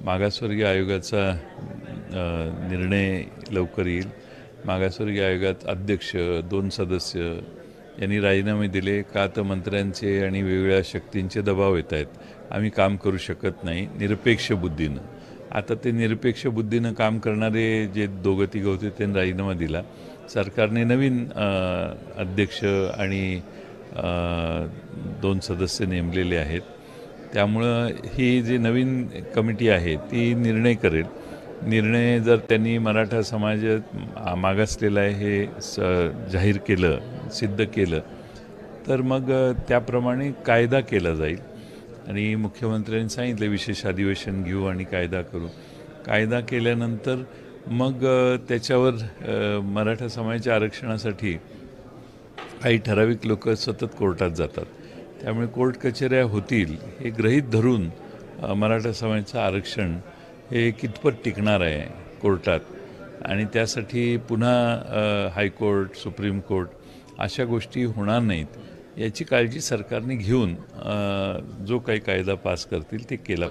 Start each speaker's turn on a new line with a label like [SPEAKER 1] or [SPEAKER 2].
[SPEAKER 1] मागासवर्गीय आयोगाचा निर्णय लवकर येईल। मागासवर्गीय आयोगात अध्यक्ष 2 सदस्य यांनी राजीनामे दिले का तर मंत्र्यांचे आणि वेगवेगळ्या शक्तींचे दबाव येत आहेत, आम्ही काम करू शकत नाही निरपेक्ष बुद्धीनं। आता ते निरपेक्ष बुद्धीनं काम करणारे जे दोघं तिघं होते त्यांनी राजीनामा दिला। सरकारने नवीन अध्यक्ष आणि 2 सदस्य नेमलेले आहेत। त्यामुळं ही जी नवीन कमिटी आहे ती निर्णय करेल। निर्णय जर त्यांनी मराठा समाजात मागासलेला आहे हे जाहीर केलं, सिद्ध केलं, तर मग त्याप्रमाणे कायदा केला जाईल। आणि मुख्यमंत्र्यांनी सांगितलं विशेष अधिवेशन घेऊ आणि कायदा करू। कायदा केल्यानंतर मग त्याच्यावर मराठा समाजाच्या आरक्षणासाठी काही ठराविक लोक सतत कोर्टात जातात, त्यामुळे कोर्ट कचेऱ्या होतील हे गृहीत धरून मराठा समाजाचं आरक्षण हे कितपत टिकणार आहे कोर्टात, आणि त्यासाठी पुन्हा हायकोर्ट सुप्रीम कोर्ट अशा गोष्टी होणार नाहीत याची काळजी सरकारने घेऊन जो काही कायदा पास करतील ते केला।